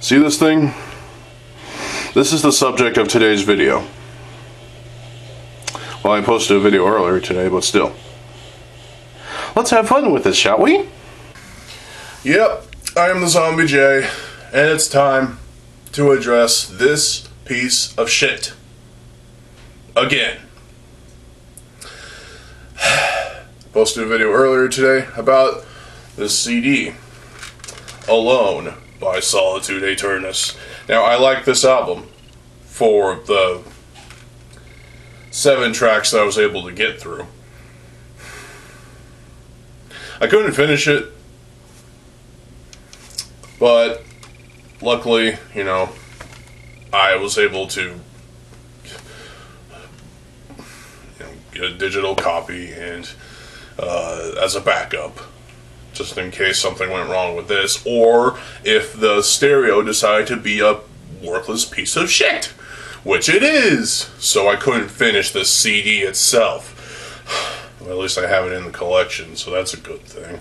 See this thing? This is the subject of today's video. Well, I posted a video earlier today, but still. Let's have fun with this, shall we? Yep, I am TheZOMBIEJ, and it's time to address this piece of shit. Again. Posted a video earlier today about this CD, Alone by Solitude Aeternus. Now, I like this album for the 7 tracks that I was able to get through. I couldn't finish it, but luckily, I was able to get a digital copy and as a backup, just in case something went wrong with this, or if the stereo decided to be a worthless piece of shit, which it is. So I couldn't finish the CD itself. Well, at least I have it in the collection, so that's a good thing.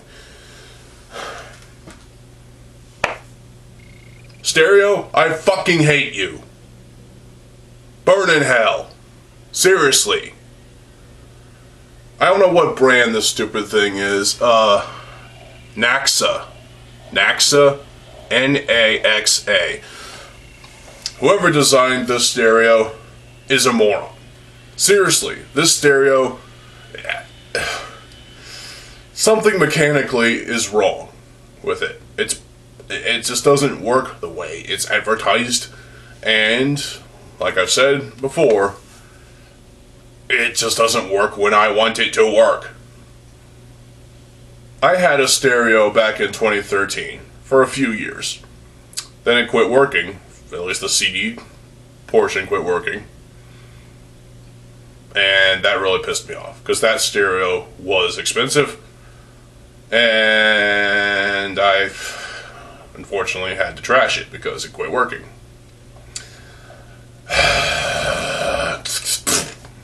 Stereo, I fucking hate you. Burn in hell. Seriously. I don't know what brand this stupid thing is. Naxa. Naxa. N-A-X-A. Whoever designed this stereo is a moron. Seriously, this stereo, something mechanically is wrong with it. It just doesn't work the way it's advertised, and like I've said before, it just doesn't work when I want it to work. I had a stereo back in 2013 for a few years. Then it quit working. At least the CD portion quit working. And that really pissed me off, because that stereo was expensive. And I unfortunately had to trash it because it quit working.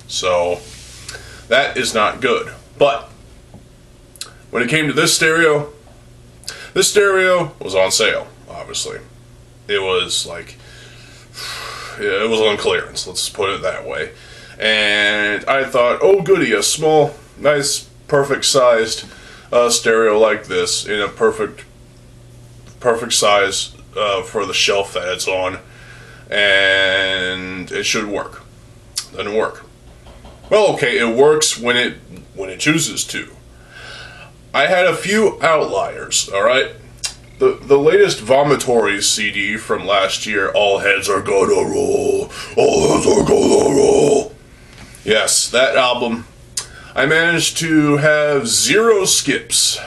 So that is not good. But when it came to this stereo was on sale, obviously. It was it was on clearance, let's put it that way. And I thought, oh goody, a small, nice, perfect sized stereo like this, in a perfect size for the shelf that it's on, and it should work. Doesn't work. Well, okay, it works when it chooses to. I had a few outliers, alright? The latest Vomitories CD from last year, All Heads Are Gonna Roll, All Heads Are Gonna Roll. Yes, that album, I managed to have 0 skips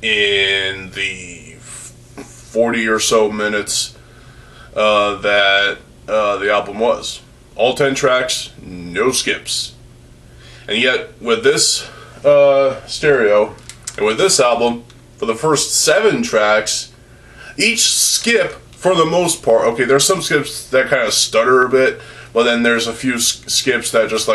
in the 40 or so minutes that the album was. All 10 tracks, no skips. And yet, with this stereo, and with this album, for the first 7 tracks, each skip, for the most part, okay, there's some skips that kind of stutter a bit, but then there's a few skips that just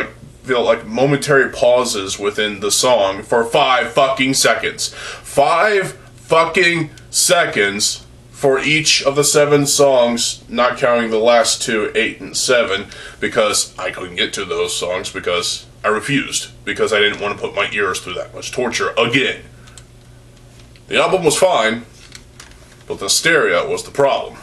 feel like momentary pauses within the song for 5 fucking seconds. 5 fucking seconds for each of the 7 songs, not counting the last 2, 8 and 7, because I couldn't get to those songs because I refused, because I didn't want to put my ears through that much torture again. The album was fine, but the stereo was the problem.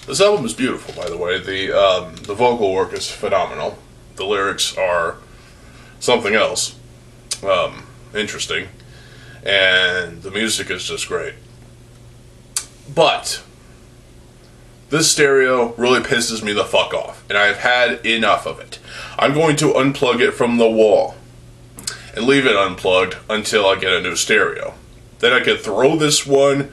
This album is beautiful, by the way. The vocal work is phenomenal. The lyrics are something else. Interesting. And the music is just great. But this stereo really pisses me the fuck off, and I've had enough of it. I'm going to unplug it from the wall and leave it unplugged until I get a new stereo. Then I can throw this one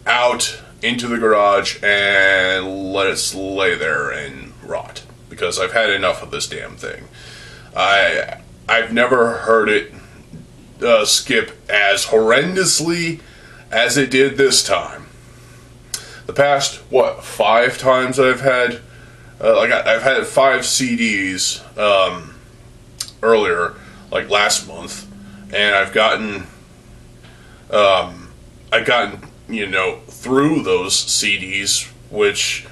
out into the garage and let it lay there and rot, because I've had enough of this damn thing. I've never heard it skip as horrendously as it did this time. The past, 5 times I've had, I've had 5 CDs earlier, like last month, and I've gotten I gotten, through those CDs, which,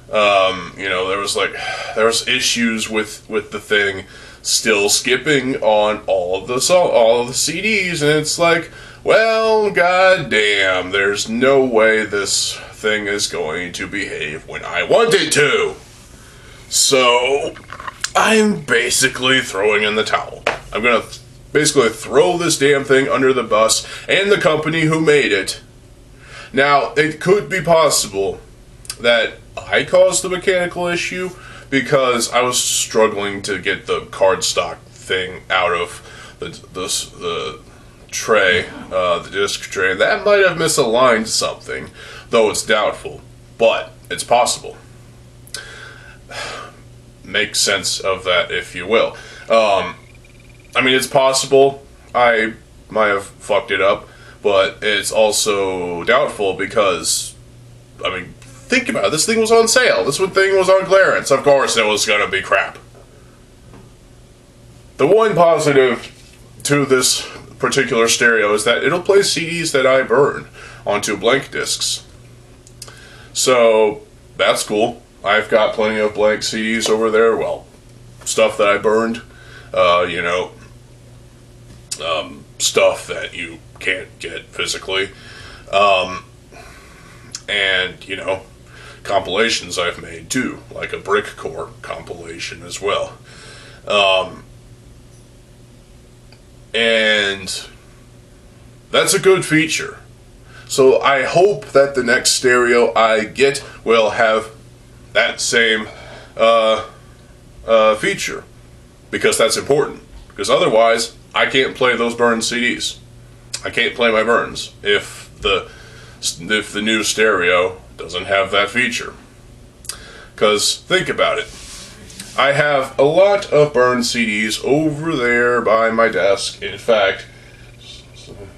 there was issues with the thing still skipping on all of the CDs, and it's like, well, goddamn, there's no way this thing is going to behave when I want it to. So, I'm basically throwing in the towel. I'm gonna basically throw this damn thing under the bus and the company who made it. Now, it could be possible that I caused the mechanical issue because I was struggling to get the cardstock thing out of the tray, the disc tray, and that might have misaligned something, though it's doubtful, but it's possible. Make sense of that, if you will. It's possible I might have fucked it up, but it's also doubtful because, think about it, this thing was on sale. This thing was on clearance. Of course it was gonna be crap. The one positive to this particular stereo is that it'll play CDs that I burn onto blank discs. So, that's cool. I've got plenty of blank CDs over there. Well, stuff that I burned. Stuff that you can't get physically. Compilations I've made too, like a Brick Core compilation as well. And that's a good feature. So I hope that the next stereo I get will have that same feature, because that's important. Because otherwise, I can't play those burned CDs. I can't play my burns if the new stereo doesn't have that feature. Because think about it. I have a lot of burned CDs over there by my desk. In fact,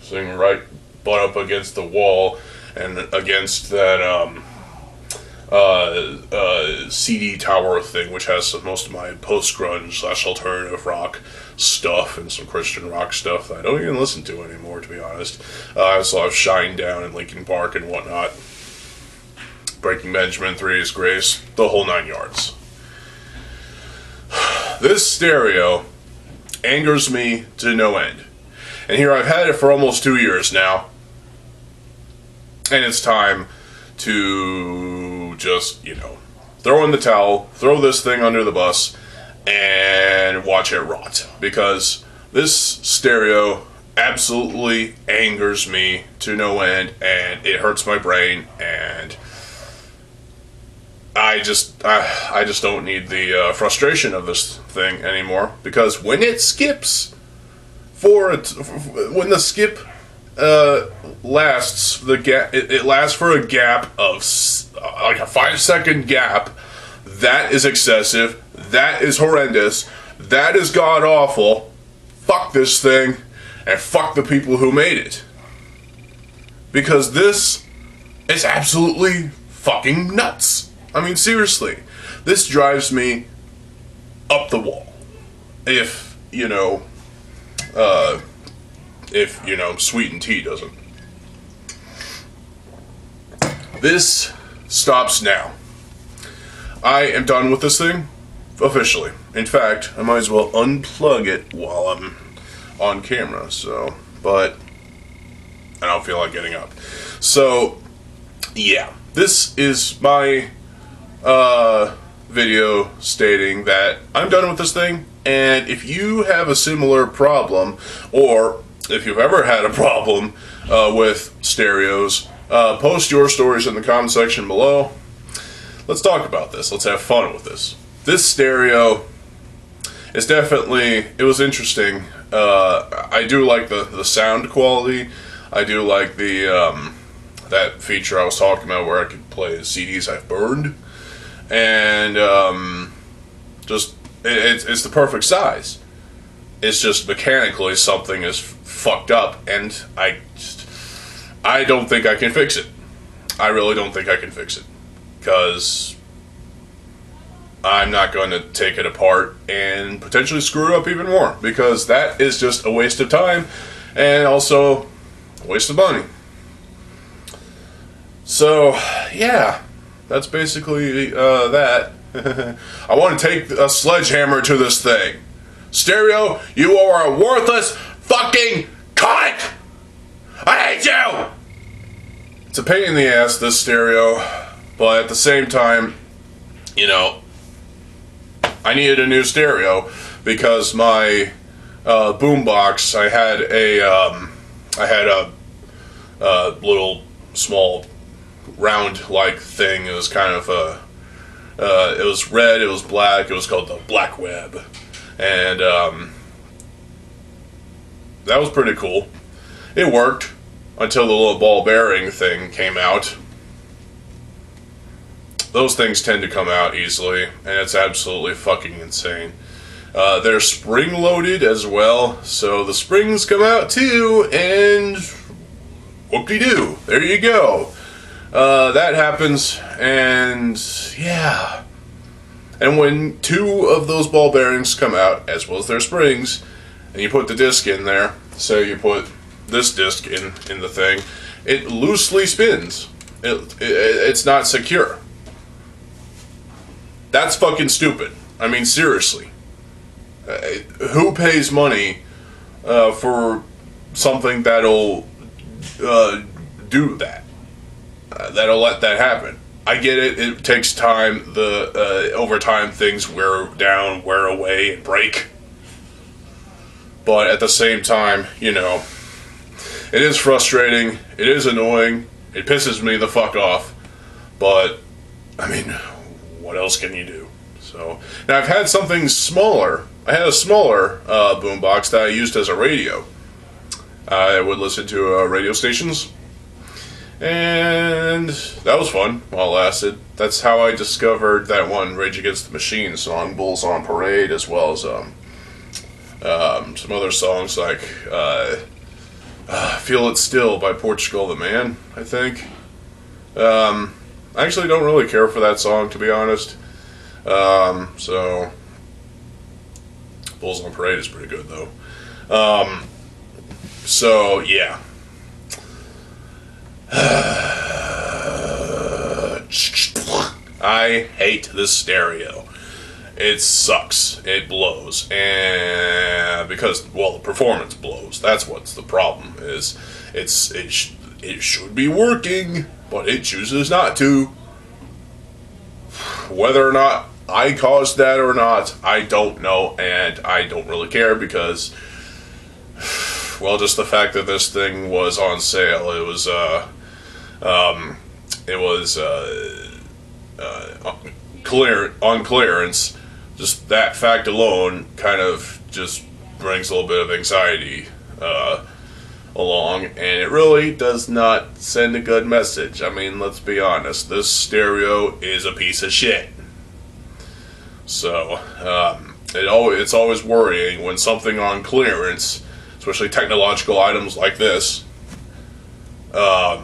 sitting right butt up against the wall and against that CD tower thing, which has most of my post-grunge / alternative rock stuff and some Christian rock stuff that I don't even listen to anymore, to be honest. So I've Shine Down and Linkin Park and whatnot. Breaking Benjamin, 3 Days Grace, the whole 9 yards. This stereo angers me to no end. And here I've had it for almost 2 years now. And it's time to just, throw in the towel, throw this thing under the bus, and watch it rot. Because this stereo absolutely angers me to no end, and it hurts my brain, and I just don't need the frustration of this thing anymore. Because when it skips, when the skip lasts, it lasts for a gap of like a 5-second gap. That is excessive. That is horrendous. That is god awful. Fuck this thing, and fuck the people who made it. Because this is absolutely fucking nuts. Seriously, this drives me up the wall. If Sweet and Tea doesn't. This stops now. I am done with this thing, officially. In fact, I might as well unplug it while I'm on camera, but I don't feel like getting up. So, yeah, this is my video stating that I'm done with this thing, and if you have a similar problem, or if you've ever had a problem with stereos, post your stories in the comment section below. Let's talk about this. Let's have fun with this. This stereo is definitely, it was interesting. I do like the sound quality. I do like the that feature I was talking about where I could play CDs I've burned. And it's the perfect size. It's just mechanically something is fucked up, and I don't think I can fix it. I really don't think I can fix it, because I'm not going to take it apart and potentially screw it up even more, because that is just a waste of time and also a waste of money. So, yeah, that's basically that. I want to take a sledgehammer to this thing. Stereo, you are a worthless fucking cunt! I hate you! It's a pain in the ass, this stereo, but at the same time, you know, I needed a new stereo because my boombox, I had a little small round-like thing. It was kind of it was red, it was black, it was called the Black Web, and that was pretty cool. It worked until the little ball bearing thing came out. Those things tend to come out easily, and it's absolutely fucking insane. They're spring-loaded as well, so the springs come out too, and whoop-de-doo, there you go. That happens, and yeah. And when two of those ball bearings come out, as well as their springs, and you put the disc in there, so you put this disc in the thing, it loosely spins. It's not secure. That's fucking stupid. I mean, seriously. Who pays money for something that'll do that? That'll let that happen. I get it. It takes time. Over time, things wear down, wear away, and break. But at the same time, you know, it is frustrating. It is annoying. It pisses me the fuck off. But I mean, what else can you do? So now I've had something smaller. I had a smaller boombox that I used as a radio. I would listen to radio stations. And that was fun while it lasted. That's how I discovered that one Rage Against the Machine song, Bulls on Parade, as well as some other songs like Feel It Still by Portugal the Man, I think. I actually don't really care for that song, to be honest. So Bulls on Parade is pretty good, though. So, yeah. I hate this stereo. It sucks. It blows. And because, well, the performance blows. That's what's the problem. Is it should be working, but it chooses not to. Whether or not I caused that or not, I don't know, and I don't really care because, well, just the fact that this thing was on sale, it was on clearance. Just that fact alone kind of just brings a little bit of anxiety along, and it really does not send a good message. I mean, let's be honest, this stereo is a piece of shit. So it's always worrying when something on clearance, especially technological items like this, are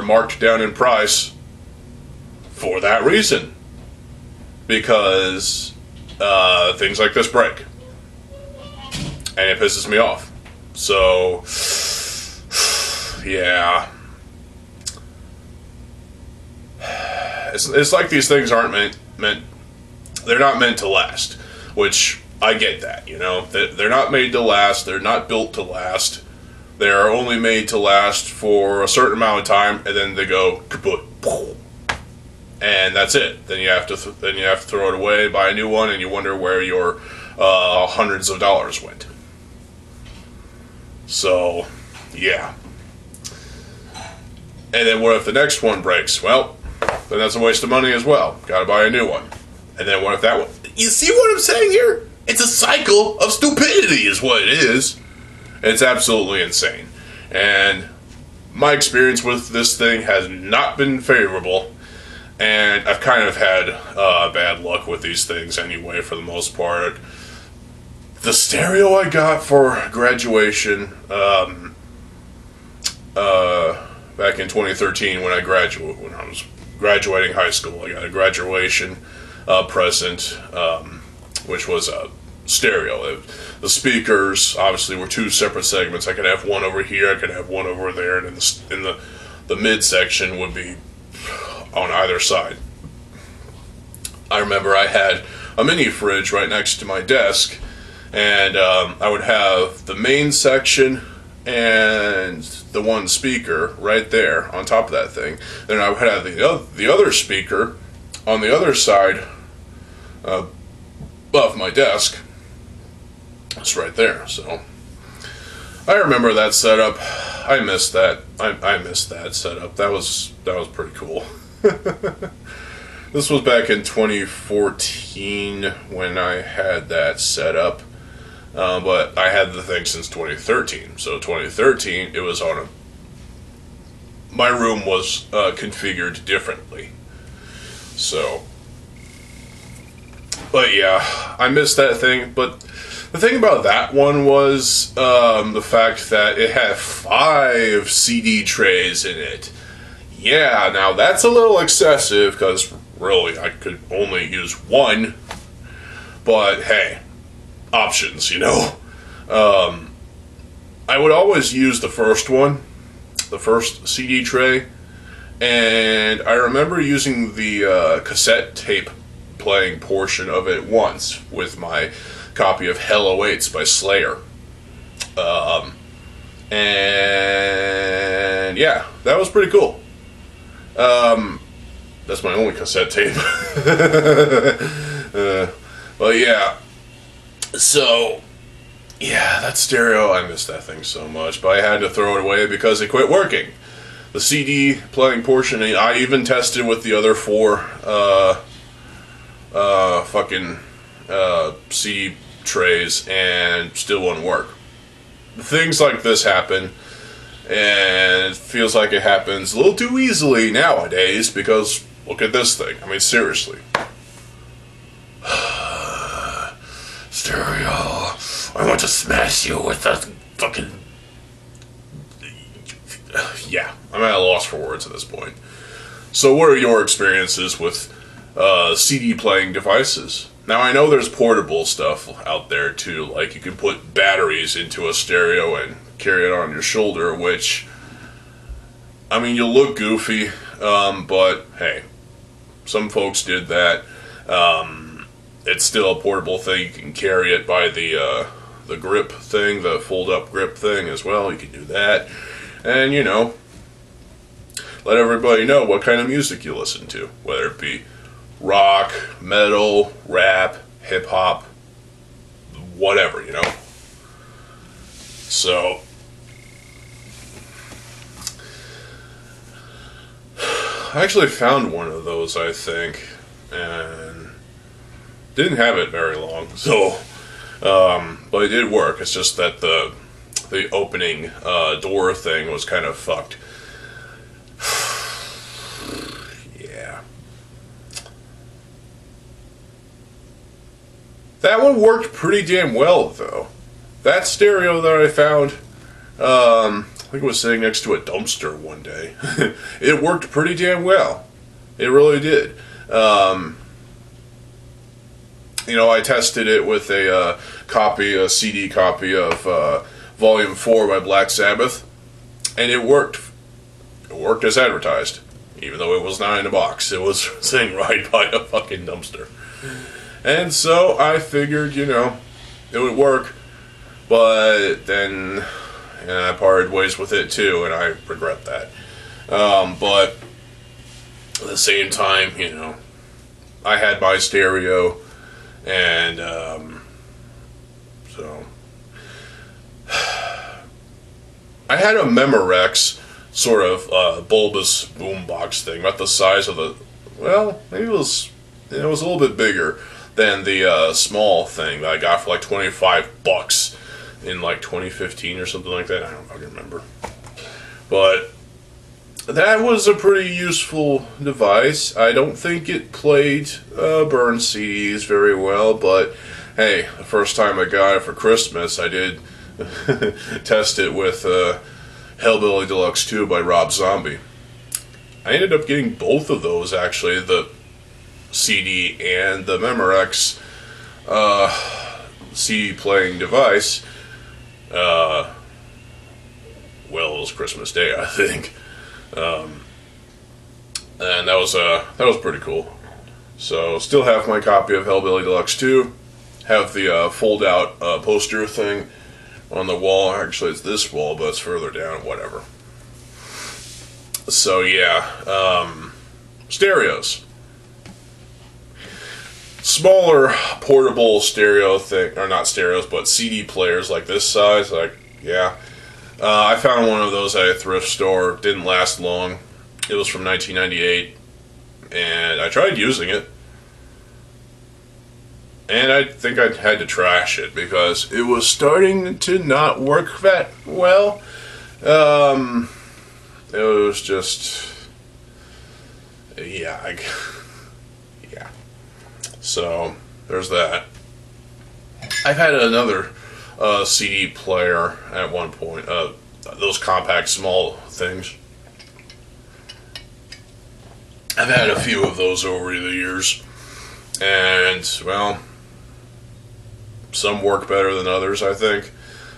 marked down in price for that reason. Because things like this break. And it pisses me off. So, yeah. It's like these things aren't meant they're not meant to last. Which, I get that, you know. They're not made to last. They're not built to last. They're only made to last for a certain amount of time, and then they go kaput. And that's it. Then you have to throw it away, buy a new one, and you wonder where your hundreds of dollars went. So, yeah. And then what if the next one breaks? Well, then that's a waste of money as well. Got to buy a new one. And then what if that one? You see what I'm saying here? It's a cycle of stupidity, is what it is. It's absolutely insane. And my experience with this thing has not been favorable. And I've kind of had bad luck with these things anyway, for the most part. The stereo I got for graduation back in 2013 when I was graduating high school, I got a graduation present, which was a stereo. The speakers obviously were two separate segments. I could have one over here, I could have one over there, and in the mid section would be on either side. I remember I had a mini fridge right next to my desk, and I would have the main section and the one speaker right there on top of that thing. Then I would have the other speaker on the other side above my desk. It's right there. So I remember that setup. I missed that. I missed that setup. That was pretty cool. This was back in 2014 when I had that set up. But I had the thing since 2013. So 2013, it was on my room was configured differently. So, but yeah, I missed that thing. But the thing about that one was the fact that it had 5 CD trays in it. Yeah, now that's a little excessive because really I could only use one. But hey, options, you know. I would always use the first one, the first CD tray, and I remember using the cassette tape playing portion of it once with my copy of Hell Awaits by Slayer. And yeah, that was pretty cool. That's my only cassette tape. But yeah, so yeah, that stereo, I miss that thing so much, but I had to throw it away because it quit working. The CD playing portion, I even tested with the other 4 CD trays and still wouldn't work. Things like this happen, and it feels like it happens a little too easily nowadays because look at this thing. I mean, seriously. Stereo, I want to smash you with a fucking... Yeah, I'm at a loss for words at this point. So what are your experiences with CD playing devices? Now I know there's portable stuff out there too, like you can put batteries into a stereo and carry it on your shoulder, which, I mean, you'll look goofy, but hey, some folks did that. It's still a portable thing. You can carry it by the grip thing, the fold-up grip thing as well. You can do that. And, you know, let everybody know what kind of music you listen to. Whether it be rock, metal, rap, hip-hop, whatever, you know. So, I actually found one of those, I think, and didn't have it very long, so, but it did work. It's just that the opening door thing was kind of fucked. Yeah. That one worked pretty damn well, though. That stereo that I found, I think it was sitting next to a dumpster one day. It worked pretty damn well. It really did. You know, I tested it with a CD copy of Volume 4 by Black Sabbath, and it worked. It worked as advertised, even though it was not in a box. It was sitting right by a fucking dumpster. And so I figured, you know, it would work, but then I parted ways with it too, and I regret that. But at the same time, you know, I had my stereo, and so I had a Memorex sort of bulbous boombox thing, about the size of the, well, maybe it was a little bit bigger than the small thing that I got for like $25 in like 2015 or something like that. I don't fucking remember. But that was a pretty useful device. I don't think it played burn CDs very well, but hey, the first time I got it for Christmas, I did test it with Hellbilly Deluxe 2 by Rob Zombie. I ended up getting both of those, actually, the CD and the Memorex CD playing device. Well, it was Christmas Day, I think, and that was pretty cool. So, still have my copy of Hellbilly Deluxe 2. Have the fold-out poster thing on the wall. Actually, it's this wall, but it's further down. Whatever. So yeah, stereos. Smaller portable stereo thing, or not stereos, but CD players like this size. Like, yeah, I found one of those at a thrift store. Didn't last long. It was from 1998, and I tried using it. And I think I had to trash it because it was starting to not work that well. It was just, yeah, yeah. So there's that. I've had another CD player at one point. Those compact, small things. I've had a few of those over the years, and well. Some work better than others, I think.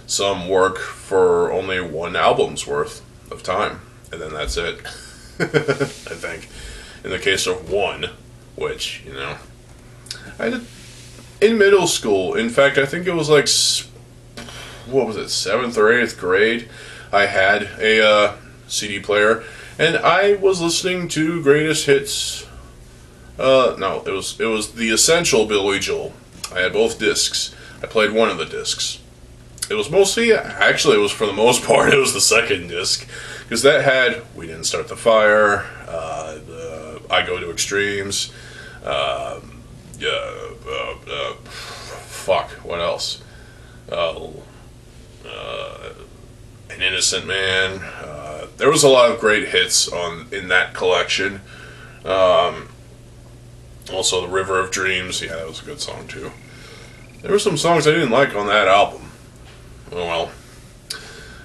Some work for only one album's worth of time, and then that's it. I think. In the case of one, which, you know, I did in middle school. In fact, I think it was like, what was it, 7th or 8th grade, I had a CD player, and I was listening to Greatest Hits. No, it was The Essential Billy Joel. I had both discs. I played one of the discs. It was mostly, actually, it was for the most part, it was the second disc. Because that had We Didn't Start the Fire, I Go to Extremes, fuck, what else? An Innocent Man. There was a lot of great hits in that collection. Also, The River of Dreams, yeah, that was a good song too. There were some songs I didn't like on that album. Oh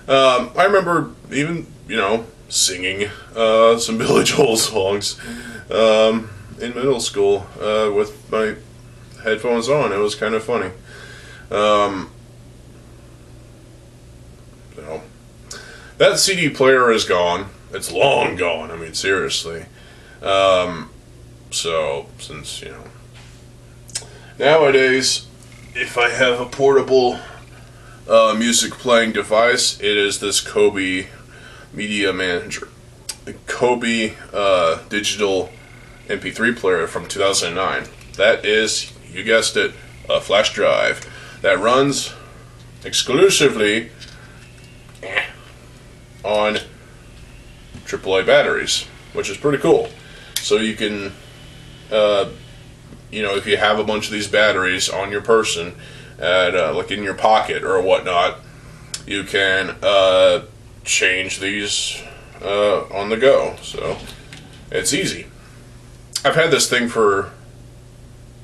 well. I remember even, you know, singing some Billy Joel songs in middle school with my headphones on. It was kind of funny. You know, that CD player is gone. It's long gone. I mean, seriously. So, since, you know, nowadays, if I have a portable music playing device, it is this Kobe Media Manager. The Kobe digital MP3 player from 2009. That is, you guessed it, a flash drive that runs exclusively on AAA batteries, which is pretty cool. So you can, you know, if you have a bunch of these batteries on your person, like in your pocket or whatnot, you can change these on the go. So it's easy. I've had this thing for,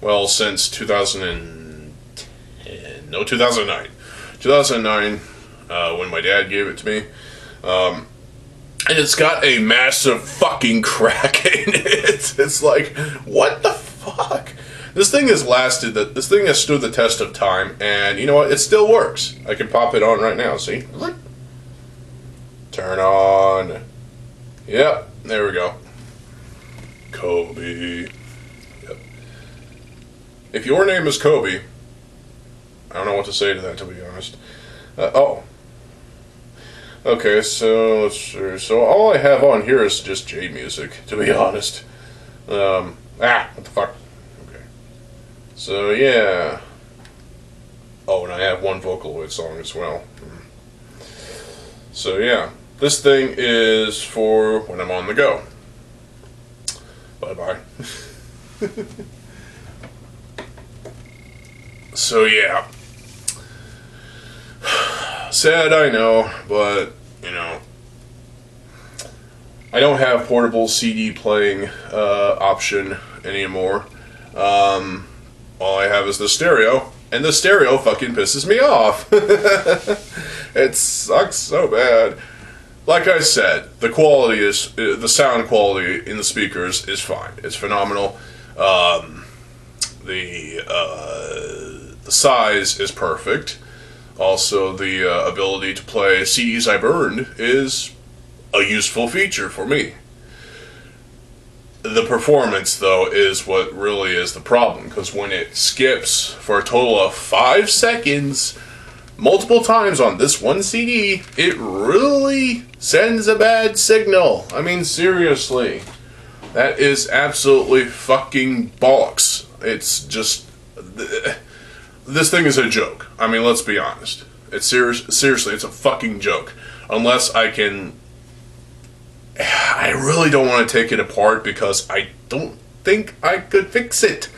well, since 2009. 2009, when my dad gave it to me. And it's got a massive fucking crack in it. It's like, what the fuck? This thing has lasted, this thing has stood the test of time, and you know what? It still works. I can pop it on right now, see? Turn on. Yep, there we go. Kobe. Yep. If your name is Kobe, I don't know what to say to that, to be honest. Oh. Okay, so let's see. So all I have on here is just J music, to be honest. What the fuck? Okay. So yeah. Oh, and I have one Vocaloid song as well. So yeah, this thing is for when I'm on the go. Bye bye. So yeah. Sad, I know, but, you know, I don't have portable CD playing option anymore. All I have is the stereo, and the stereo fucking pisses me off. It sucks so bad. Like I said, the sound quality in the speakers is fine. It's phenomenal. The size is perfect. Also, the ability to play CDs I burned is a useful feature for me. The performance, though, is what really is the problem, because when it skips for a total of 5 seconds multiple times on this one CD, it really sends a bad signal. I mean, seriously. That is absolutely fucking bollocks. It's just... This thing is a joke. I mean, let's be honest. It's seriously, it's a fucking joke. Unless I can... I really don't want to take it apart because I don't think I could fix it.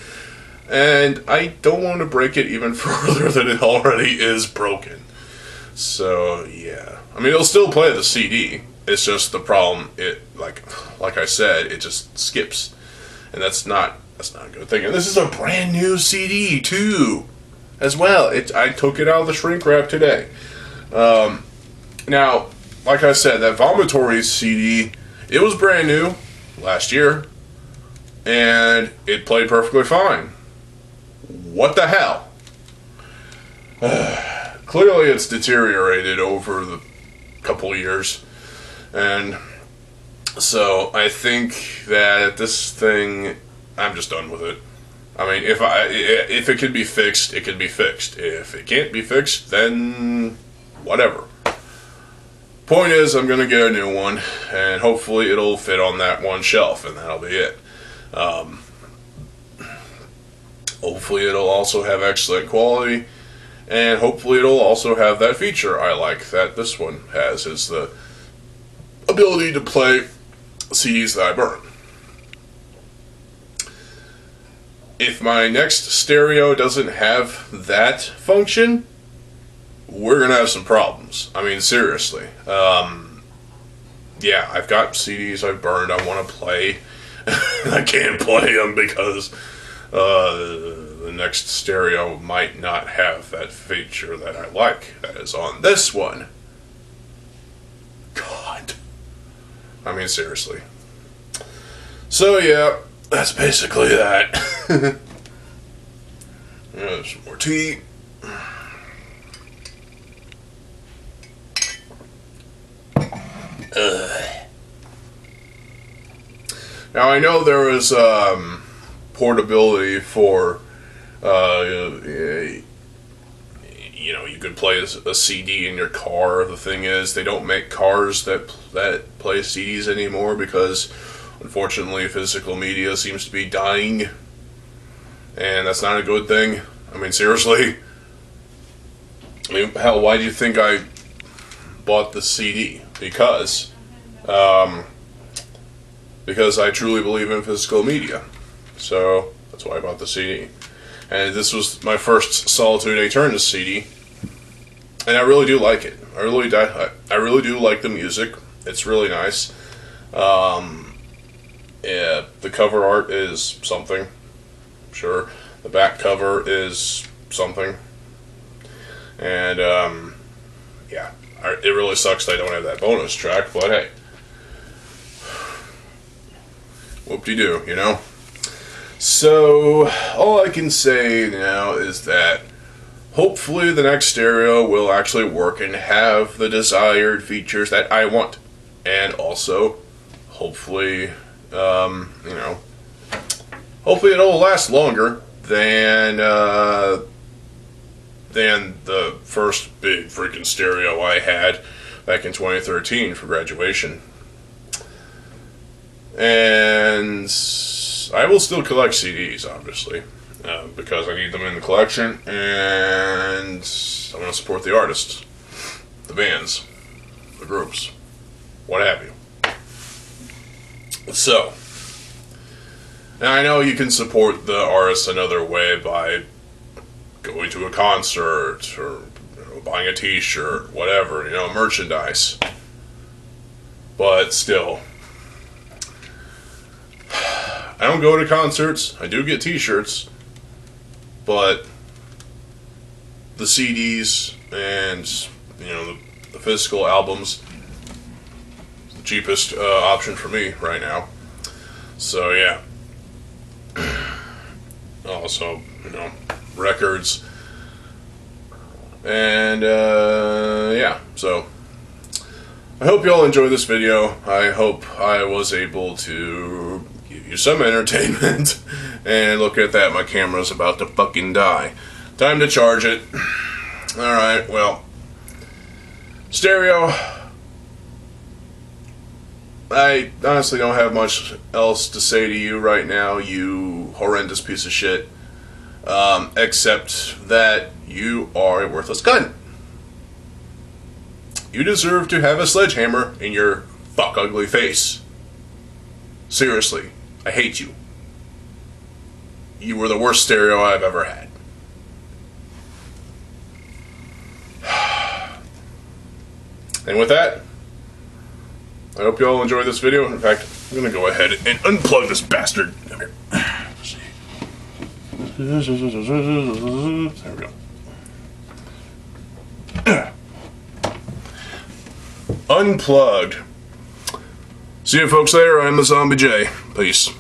And I don't want to break it even further than it already is broken. So, yeah. I mean, it'll still play the CD. It's just the problem, like I said, it just skips. And that's not a good thing. And this is a brand new CD, too, as well. I took it out of the shrink wrap today. Now, like I said, that Vomitory CD, it was brand new last year. And it played perfectly fine. What the hell? Clearly it's deteriorated over the couple of years. And so I think that this thing, I'm just done with it. I mean, if it can be fixed, it can be fixed. If it can't be fixed, then whatever. Point is, I'm going to get a new one, and hopefully it'll fit on that one shelf, and that'll be it. Hopefully it'll also have excellent quality, and hopefully it'll also have that feature I like that this one has, is the ability to play CDs that I burn. If my next stereo doesn't have that function, we're going to have some problems. I mean, seriously. Yeah, I've got CDs I've burned I want to play. I can't play them because the next stereo might not have that feature that I like that is on this one. God. I mean, seriously. So, yeah, that's basically that. Some more tea. Now, I know there is portability for, you could play a CD in your car. The thing is, they don't make cars that play CDs anymore because, unfortunately, physical media seems to be dying. And that's not a good thing. I mean, seriously. I mean, hell, why do you think I bought the CD? Because I truly believe in physical media. So, that's why I bought the CD. And this was my first Solitude Aeternus CD. And I really do like it. I really do like the music. It's really nice. Yeah, the cover art is something. Sure. The back cover is something. And, yeah. It really sucks that I don't have that bonus track, but hey. Whoop-de-doo, you know? So, all I can say now is that hopefully the next stereo will actually work and have the desired features that I want. And also, hopefully, hopefully it'll last longer than the first big freaking stereo I had back in 2013 for graduation. And I will still collect CDs, obviously, because I need them in the collection, and I want to support the artists, the bands, the groups, what have you. So, now I know you can support the artists another way by going to a concert or buying a t-shirt, whatever, merchandise. But still, I don't go to concerts. I do get t-shirts, but the CDs and the physical albums, the cheapest option for me right now. So yeah. Also, records. And yeah, so I hope you all enjoyed this video. I hope I was able to give you some entertainment. And look at that, my camera's about to fucking die. Time to charge it. Alright, well, stereo, I honestly don't have much else to say to you right now, you horrendous piece of shit, except that you are a worthless gun. You deserve to have a sledgehammer in your fuck ugly face. Seriously, I hate you. You were the worst stereo I've ever had. And with that, I hope you all enjoyed this video. In fact, I'm going to go ahead and unplug this bastard. Come here. Let's see. There we go. Unplugged. See you folks later. I'm TheZOMBIEJ. Peace.